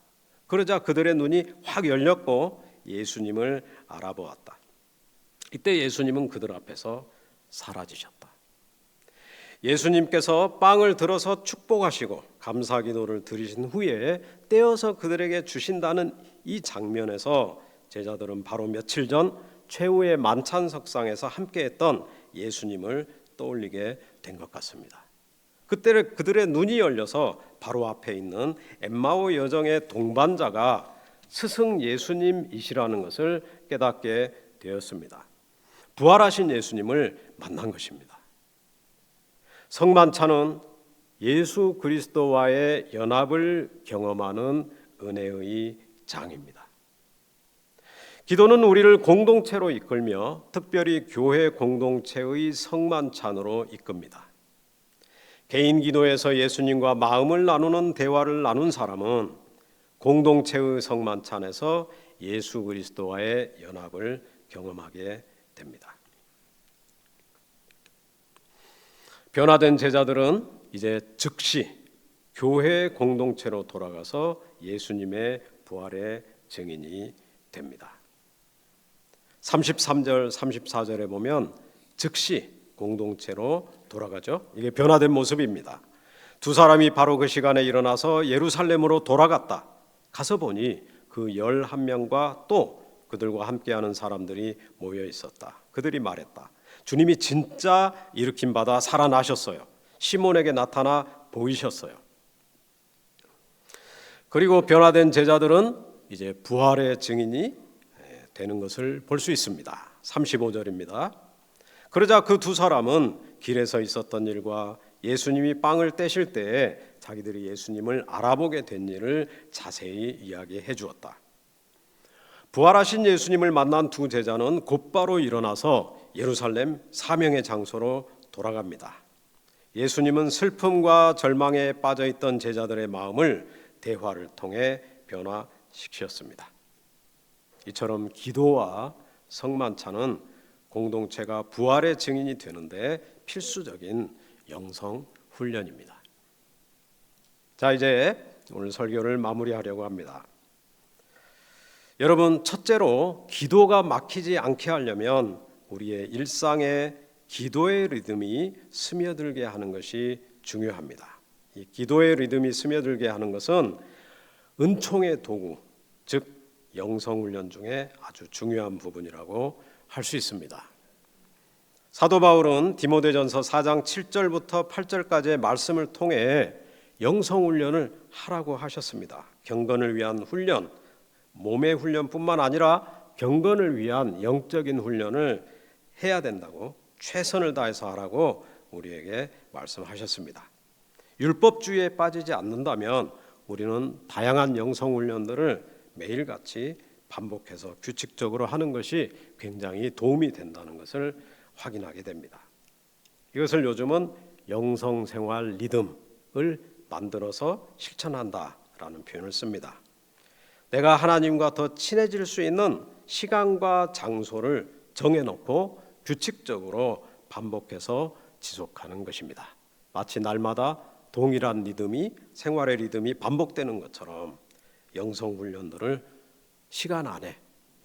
그러자 그들의 눈이 확 열렸고 예수님을 알아보았다. 이때 예수님은 그들 앞에서 사라지셨다. 예수님께서 빵을 들어서 축복하시고 감사기도를 드리신 후에 떼어서 그들에게 주신다는 이 장면에서 제자들은 바로 며칠 전 최후의 만찬석상에서 함께했던 예수님을 떠올리게 된 것 같습니다. 그때 그들의 눈이 열려서 바로 앞에 있는 엠마오 여정의 동반자가 스승 예수님이시라는 것을 깨닫게 되었습니다. 부활하신 예수님을 만난 것입니다. 성만찬은 예수 그리스도와의 연합을 경험하는 은혜의 장입니다. 기도는 우리를 공동체로 이끌며 특별히 교회 공동체의 성만찬으로 이끕니다. 개인 기도에서 예수님과 마음을 나누는 대화를 나눈 사람은 공동체의 성만찬에서 예수 그리스도와의 연합을 경험하게 됩니다. 변화된 제자들은 이제 즉시 교회 공동체로 돌아가서 예수님의 부활의 증인이 됩니다. 33절, 34절에 보면 즉시 공동체로 돌아가죠. 이게 변화된 모습입니다. 두 사람이 바로 그 시간에 일어나서 예루살렘으로 돌아갔다. 가서 보니 그 11명과 또 그들과 함께하는 사람들이 모여 있었다. 그들이 말했다. 주님이 진짜 일으킴 받아 살아나셨어요. 시몬에게 나타나 보이셨어요. 그리고 변화된 제자들은 이제 부활의 증인이 되는 것을 볼 수 있습니다. 35절입니다. 그러자 그 두 사람은 길에서 있었던 일과 예수님이 빵을 떼실 때에 자기들이 예수님을 알아보게 된 일을 자세히 이야기해 주었다. 부활하신 예수님을 만난 두 제자는 곧바로 일어나서 예루살렘 사명의 장소로 돌아갑니다. 예수님은 슬픔과 절망에 빠져있던 제자들의 마음을 대화를 통해 변화시키셨습니다. 이처럼 기도와 성만찬은 공동체가 부활의 증인이 되는데 필수적인 영성 훈련입니다. 자, 이제 오늘 설교를 마무리하려고 합니다. 여러분, 첫째로 기도가 막히지 않게 하려면 우리의 일상에 기도의 리듬이 스며들게 하는 것이 중요합니다. 이 기도의 리듬이 스며들게 하는 것은 은총의 도구, 즉 영성훈련 중에 아주 중요한 부분이라고 할 수 있습니다. 사도 바울은 디모데전서 4장 7절부터 8절까지의 말씀을 통해 영성훈련을 하라고 하셨습니다. 경건을 위한 훈련, 몸의 훈련뿐만 아니라 경건을 위한 영적인 훈련을 해야 된다고, 최선을 다해서 하라고 우리에게 말씀하셨습니다. 율법주의에 빠지지 않는다면 우리는 다양한 영성훈련들을 매일같이 반복해서 규칙적으로 하는 것이 굉장히 도움이 된다는 것을 확인하게 됩니다. 이것을 요즘은 영성생활 리듬을 만들어서 실천한다라는 표현을 씁니다. 내가 하나님과 더 친해질 수 있는 시간과 장소를 정해놓고 규칙적으로 반복해서 지속하는 것입니다. 마치 날마다 동일한 리듬이, 생활의 리듬이 반복되는 것처럼 영성훈련들을 시간 안에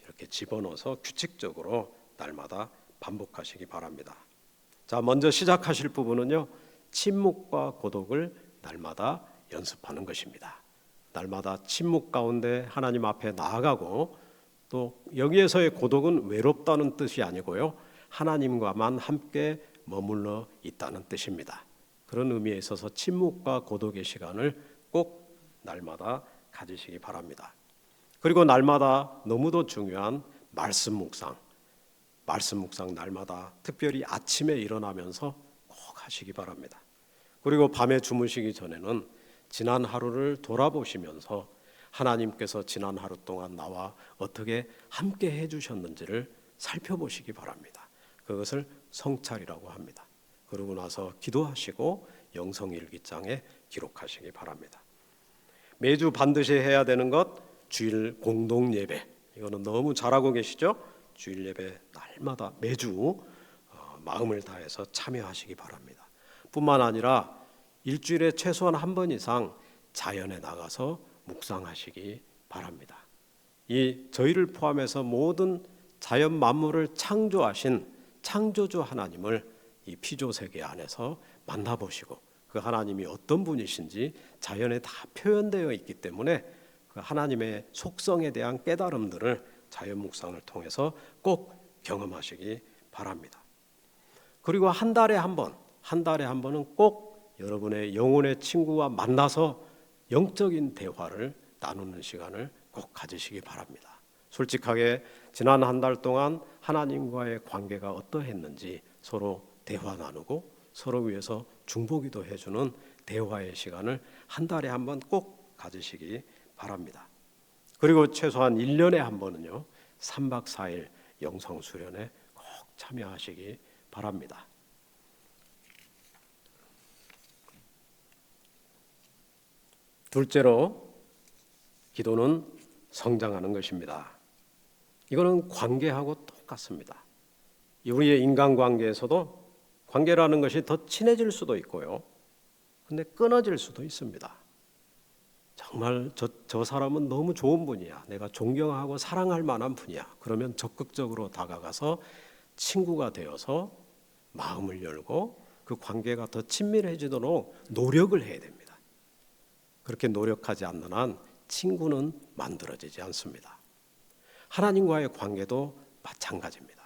이렇게 집어넣어서 규칙적으로 날마다 반복하시기 바랍니다. 자, 먼저 시작하실 부분은요, 침묵과 고독을 날마다 연습하는 것입니다. 날마다 침묵 가운데 하나님 앞에 나아가고, 또 여기에서의 고독은 외롭다는 뜻이 아니고요, 하나님과만 함께 머물러 있다는 뜻입니다. 그런 의미에 있어서 침묵과 고독의 시간을 꼭 날마다 가지시기 바랍니다. 그리고 날마다 너무도 중요한 말씀 묵상 날마다 특별히 아침에 일어나면서 꼭 하시기 바랍니다. 그리고 밤에 주무시기 전에는 지난 하루를 돌아보시면서 하나님께서 지난 하루 동안 나와 어떻게 함께 해주셨는지를 살펴보시기 바랍니다. 그것을 성찰이라고 합니다. 그러고 나서 기도하시고 영성일기장에 기록하시기 바랍니다. 매주 반드시 해야 되는 것, 주일 공동 예배. 이거는 너무 잘하고 계시죠? 주일 예배 날마다 매주 마음을 다해서 참여하시기 바랍니다. 뿐만 아니라 일주일에 최소한 한 번 이상 자연에 나가서 묵상하시기 바랍니다. 이 저희를 포함해서 모든 자연 만물을 창조하신 창조주 하나님을 이 피조 세계 안에서 만나보시고, 그 하나님이 어떤 분이신지 자연에 다 표현되어 있기 때문에 그 하나님의 속성에 대한 깨달음들을 자연 묵상을 통해서 꼭 경험하시기 바랍니다. 그리고 한 달에 한 번은 꼭 여러분의 영혼의 친구와 만나서 영적인 대화를 나누는 시간을 꼭 가지시기 바랍니다. 솔직하게 지난 한 달 동안 하나님과의 관계가 어떠했는지 서로 대화 나누고 서로 위해서 중보기도 해주는 대화의 시간을 한 달에 한 번 꼭 가지시기 바랍니다. 그리고 최소한 1년에 한 번은요, 3박 4일 영성수련에 꼭 참여하시기 바랍니다. 둘째로, 기도는 성장하는 것입니다. 이거는 관계하고 똑같습니다. 우리의 인간관계에서도 관계라는 것이 더 친해질 수도 있고요, 근데 끊어질 수도 있습니다. 정말 저 사람은 너무 좋은 분이야, 내가 존경하고 사랑할 만한 분이야, 그러면 적극적으로 다가가서 친구가 되어서 마음을 열고 그 관계가 더 친밀해지도록 노력을 해야 됩니다. 그렇게 노력하지 않는 한 친구는 만들어지지 않습니다. 하나님과의 관계도 마찬가지입니다.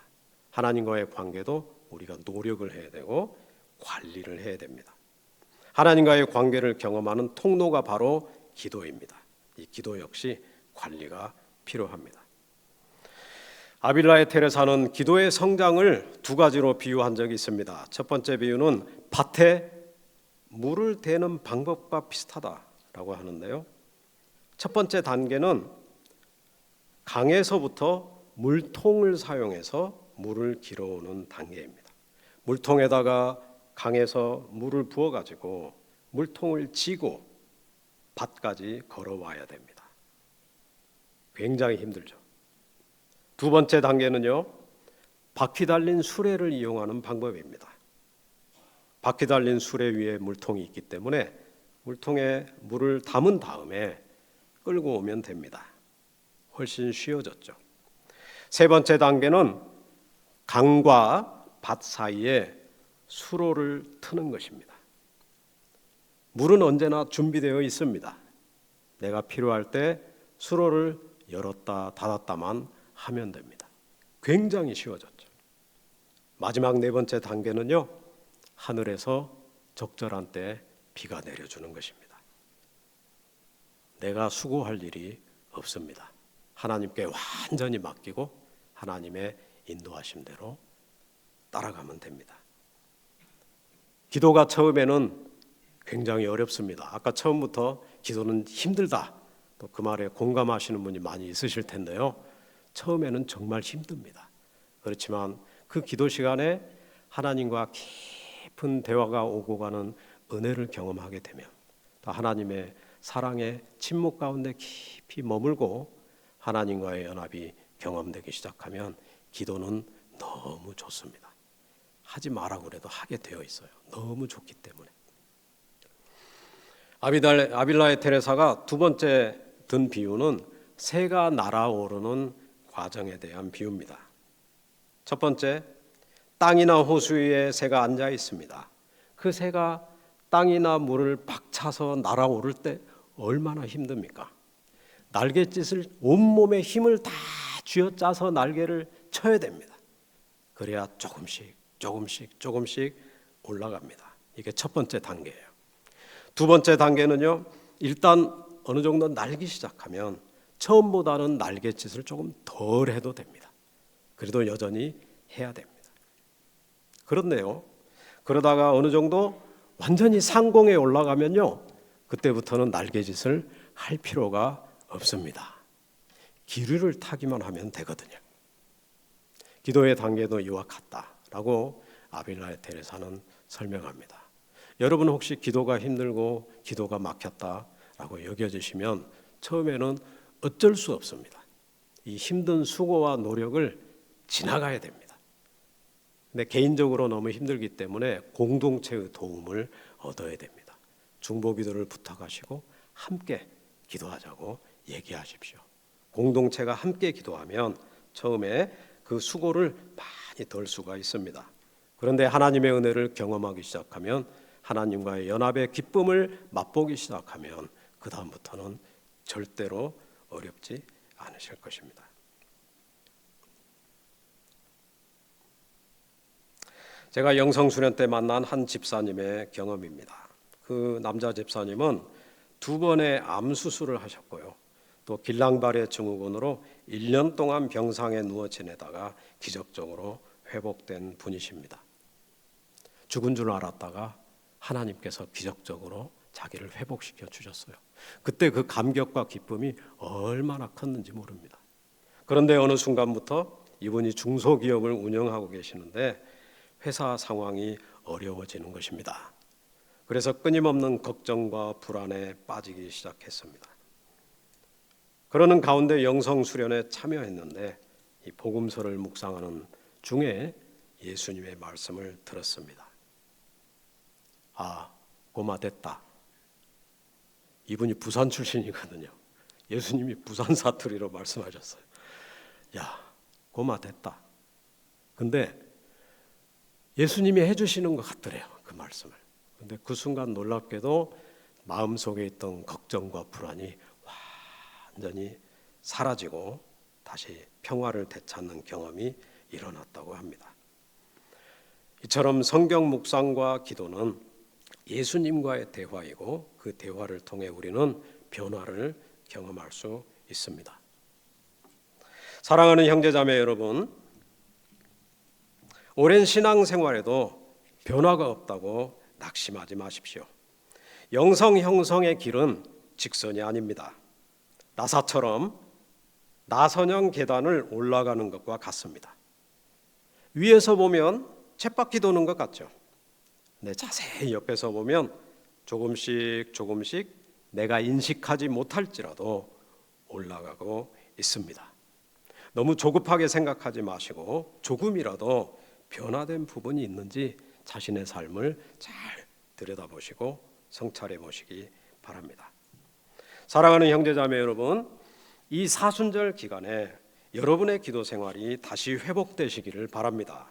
하나님과의 관계도 우리가 노력을 해야 되고 관리를 해야 됩니다. 하나님과의 관계를 경험하는 통로가 바로 기도입니다. 이 기도 역시 관리가 필요합니다. 아빌라의 테레사는 기도의 성장을 두 가지로 비유한 적이 있습니다. 첫 번째 비유는 밭에 물을 대는 방법과 비슷하다라고 하는데요, 첫 번째 단계는 강에서부터 물통을 사용해서 물을 길어오는 단계입니다. 물통에다가 강에서 물을 부어가지고 물통을 쥐고 밭까지 걸어와야 됩니다. 굉장히 힘들죠. 두 번째 단계는요, 바퀴 달린 수레를 이용하는 방법입니다. 바퀴 달린 수레 위에 물통이 있기 때문에 물통에 물을 담은 다음에 끌고 오면 됩니다. 훨씬 쉬워졌죠. 세 번째 단계는 강과 밭 사이에 수로를 트는 것입니다. 물은 언제나 준비되어 있습니다. 내가 필요할 때 수로를 열었다 닫았다만 하면 됩니다. 굉장히 쉬워졌죠. 마지막 네 번째 단계는요, 하늘에서 적절한 때 비가 내려주는 것입니다. 내가 수고할 일이 없습니다. 하나님께 완전히 맡기고 하나님의 인도하심대로 따라가면 됩니다. 기도가 처음에는 굉장히 어렵습니다. 아까 처음부터 기도는 힘들다, 또 그 말에 공감하시는 분이 많이 있으실 텐데요. 처음에는 정말 힘듭니다. 그렇지만 그 기도 시간에 하나님과 깊은 대화가 오고 가는 은혜를 경험하게 되면, 또 하나님의 사랑의 침묵 가운데 깊이 머물고 하나님과의 연합이 경험되기 시작하면 기도는 너무 좋습니다. 하지 말라고 그래도 하게 되어 있어요. 너무 좋기 때문에. 아빌라의 테레사가 두 번째 든 비유는 새가 날아오르는 과정에 대한 비유입니다. 첫 번째, 땅이나 호수 위에 새가 앉아 있습니다. 그 새가 땅이나 물을 박차서 날아오를 때 얼마나 힘듭니까? 날갯짓을 온몸에 힘을 다 쥐어짜서 날개를 쳐야 됩니다. 그래야 조금씩 올라갑니다. 이게 첫 번째 단계예요. 두 번째 단계는요, 일단 어느 정도 날기 시작하면 처음보다는 날갯짓을 조금 덜 해도 됩니다. 그래도 여전히 해야 됩니다. 그런데요, 그러다가 어느 정도 완전히 상공에 올라가면요, 그때부터는 날갯짓을 할 필요가 없습니다. 기류를 타기만 하면 되거든요. 기도의 단계도 이와 같다라고 아빌라의 테레사는 설명합니다. 여러분 혹시 기도가 힘들고 기도가 막혔다라고 여겨지시면 처음에는 어쩔 수 없습니다. 이 힘든 수고와 노력을 지나가야 됩니다. 근데 개인적으로 너무 힘들기 때문에 공동체의 도움을 얻어야 됩니다. 중보기도를 부탁하시고 함께 기도하자고 얘기하십시오. 공동체가 함께 기도하면 처음에 그 수고를 많이 덜 수가 있습니다. 그런데 하나님의 은혜를 경험하기 시작하면, 하나님과의 연합의 기쁨을 맛보기 시작하면 그 다음부터는 절대로 어렵지 않으실 것입니다. 제가 영성수련 때 만난 한 집사님의 경험입니다. 그 남자 집사님은 2번의 암 수술을 하셨고요, 또 길랑발의 증후군으로 1년 동안 병상에 누워 지내다가 기적적으로 회복된 분이십니다. 죽은 줄 알았다가 하나님께서 기적적으로 자기를 회복시켜 주셨어요. 그때 그 감격과 기쁨이 얼마나 컸는지 모릅니다. 그런데 어느 순간부터 이분이 중소기업을 운영하고 계시는데 회사 상황이 어려워지는 것입니다. 그래서 끊임없는 걱정과 불안에 빠지기 시작했습니다. 그러는 가운데 영성수련에 참여했는데 이 복음서를 묵상하는 중에 예수님의 말씀을 들었습니다. 아, 고마됐다. 이분이 부산 출신이거든요. 예수님이 부산 사투리로 말씀하셨어요. 야, 고마됐다. 근데 예수님이 해주시는 것 같더래요, 그 말씀을. 근데 그 순간 놀랍게도 마음속에 있던 걱정과 불안이 완전히 사라지고 다시 평화를 되찾는 경험이 일어났다고 합니다. 이처럼 성경 묵상과 기도는 예수님과의 대화이고 그 대화를 통해 우리는 변화를 경험할 수 있습니다. 사랑하는 형제자매 여러분, 오랜 신앙생활에도 변화가 없다고 낙심하지 마십시오. 영성 형성의 길은 직선이 아닙니다. 나사처럼 나선형 계단을 올라가는 것과 같습니다. 위에서 보면 쳇바퀴 도는 것 같죠. 근데 자세히 옆에서 보면 조금씩 내가 인식하지 못할지라도 올라가고 있습니다. 너무 조급하게 생각하지 마시고 조금이라도 변화된 부분이 있는지 자신의 삶을 잘 들여다보시고 성찰해 보시기 바랍니다. 사랑하는 형제자매 여러분, 이 사순절 기간에 여러분의 기도 생활이 다시 회복되시기를 바랍니다.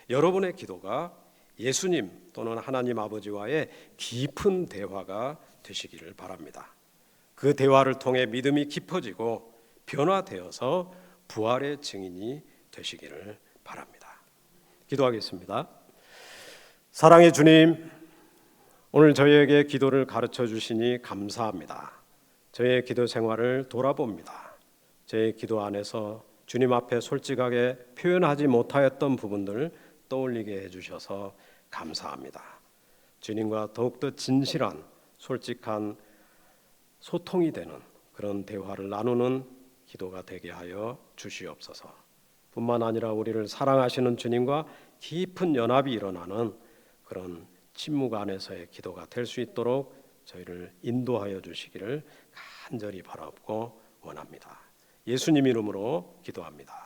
여러분의 기도가 예수님 또는 하나님 아버지와의 깊은 대화가 되시기를 바랍니다. 그 대화를 통해 믿음이 깊어지고 변화되어서 부활의 증인이 되시기를 바랍니다. 기도하겠습니다. 사랑의 주님, 오늘 저희에게 기도를 가르쳐 주시니 감사합니다. 저의 기도 생활을 돌아봅니다. 저의 기도 안에서 주님 앞에 솔직하게 표현하지 못하였던 부분들 떠올리게 해주셔서 감사합니다. 주님과 더욱더 진실한 솔직한 소통이 되는 그런 대화를 나누는 기도가 되게 하여 주시옵소서. 뿐만 아니라 우리를 사랑하시는 주님과 깊은 연합이 일어나는 그런 침묵 안에서의 기도가 될 수 있도록 저희를 인도하여 주시기를 간절히 바라고 원합니다. 예수님 이름으로 기도합니다.